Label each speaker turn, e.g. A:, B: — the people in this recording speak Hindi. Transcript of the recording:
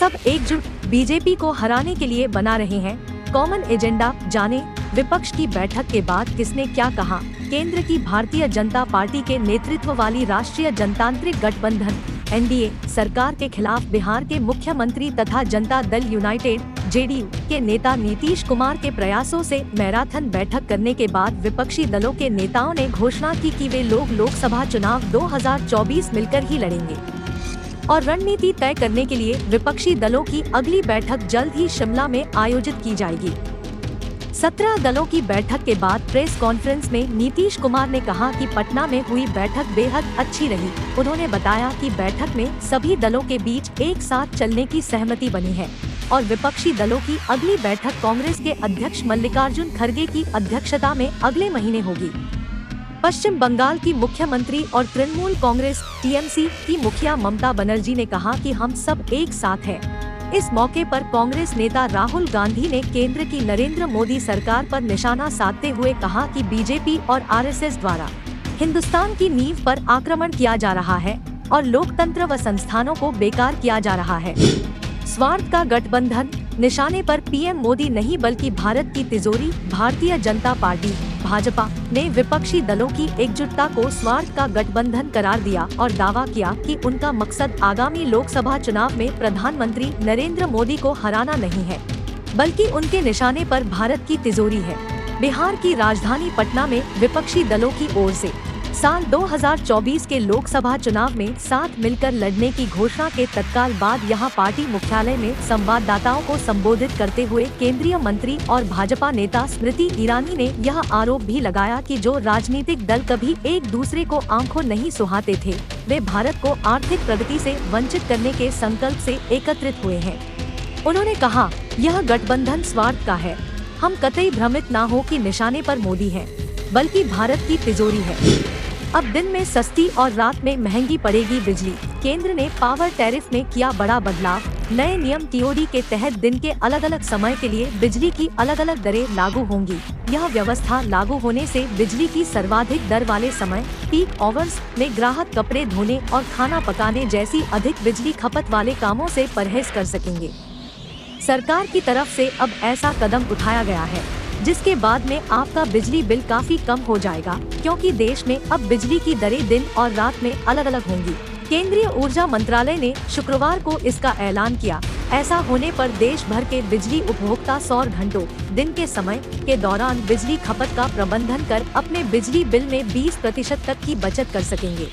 A: सब एकजुट बीजेपी को हराने के लिए बना रहे हैं कॉमन एजेंडा। जाने विपक्ष की बैठक के बाद किसने क्या कहा। केंद्र की भारतीय जनता पार्टी के नेतृत्व वाली राष्ट्रीय जनतांत्रिक गठबंधन (एनडीए) सरकार के खिलाफ बिहार के मुख्यमंत्री तथा जनता दल यूनाइटेड (जेडीयू) के नेता नीतीश कुमार के प्रयासों से मैराथन बैठक करने के बाद विपक्षी दलों के नेताओं ने घोषणा की कि वे लोग लोकसभा चुनाव 2024 मिलकर ही लड़ेंगे और रणनीति तय करने के लिए विपक्षी दलों की अगली बैठक जल्द ही शिमला में आयोजित की जाएगी। 17 दलों की बैठक के बाद प्रेस कॉन्फ्रेंस में नीतीश कुमार ने कहा कि पटना में हुई बैठक बेहद अच्छी रही। उन्होंने बताया कि बैठक में सभी दलों के बीच एक साथ चलने की सहमति बनी है और विपक्षी दलों की अगली बैठक कांग्रेस के अध्यक्ष मल्लिकार्जुन खड़गे की अध्यक्षता में अगले महीने होगी। पश्चिम बंगाल की मुख्यमंत्री और तृणमूल कांग्रेस (टीएमसी) की मुखिया ममता बनर्जी ने कहा कि हम सब एक साथ हैं। इस मौके पर कांग्रेस नेता राहुल गांधी ने केंद्र की नरेंद्र मोदी सरकार पर निशाना साधते हुए कहा कि बीजेपी और आरएसएस द्वारा हिंदुस्तान की नींव पर आक्रमण किया जा रहा है और लोकतंत्र व संस्थानों को बेकार किया जा रहा है। स्वार्थ का गठबंधन निशाने पर पीएम मोदी नहीं बल्कि भारत की तिजोरी भारतीय जनता पार्टी भाजपा ने विपक्षी दलों की एकजुटता को स्वार्थ का गठबंधन करार दिया और दावा किया कि उनका मकसद आगामी लोकसभा चुनाव में प्रधानमंत्री नरेंद्र मोदी को हराना नहीं है बल्कि उनके निशाने पर भारत की तिजोरी है। बिहार की राजधानी पटना में विपक्षी दलों की ओर से साल 2024 के लोकसभा चुनाव में साथ मिलकर लड़ने की घोषणा के तत्काल बाद यहां पार्टी मुख्यालय में संवाददाताओं को संबोधित करते हुए केंद्रीय मंत्री और भाजपा नेता स्मृति ईरानी ने यह आरोप भी लगाया कि जो राजनीतिक दल कभी एक दूसरे को आंखों नहीं सुहाते थे, वे भारत को आर्थिक प्रगति से वंचित करने के संकल्प से एकत्रित हुए हैं। उन्होंने कहा, यह गठबंधन स्वार्थ का है। हम कतई भ्रमित न हो कि निशाने पर मोदी है बल्कि भारत की तिजोरी है। अब दिन में सस्ती और रात में महंगी पड़ेगी बिजली। केंद्र ने पावर टैरिफ में किया बड़ा बदलाव। नए नियम टीओडी के तहत दिन के अलग अलग समय के लिए बिजली की अलग अलग दरें लागू होंगी। यह व्यवस्था लागू होने से बिजली की सर्वाधिक दर वाले समय पीक आवर्स में ग्राहक कपड़े धोने और खाना पकाने जैसी अधिक बिजली खपत वाले कामों से परहेज कर सकेंगे। सरकार की तरफ से अब ऐसा कदम उठाया गया है जिसके बाद में आपका बिजली बिल काफी कम हो जाएगा, क्योंकि देश में अब बिजली की दरें दिन और रात में अलग अलग होंगी। केंद्रीय ऊर्जा मंत्रालय ने शुक्रवार को इसका ऐलान किया। ऐसा होने पर देश भर के बिजली उपभोक्ता सौर घंटों दिन के समय के दौरान बिजली खपत का प्रबंधन कर अपने बिजली बिल में 20% तक की बचत कर सकेंगे।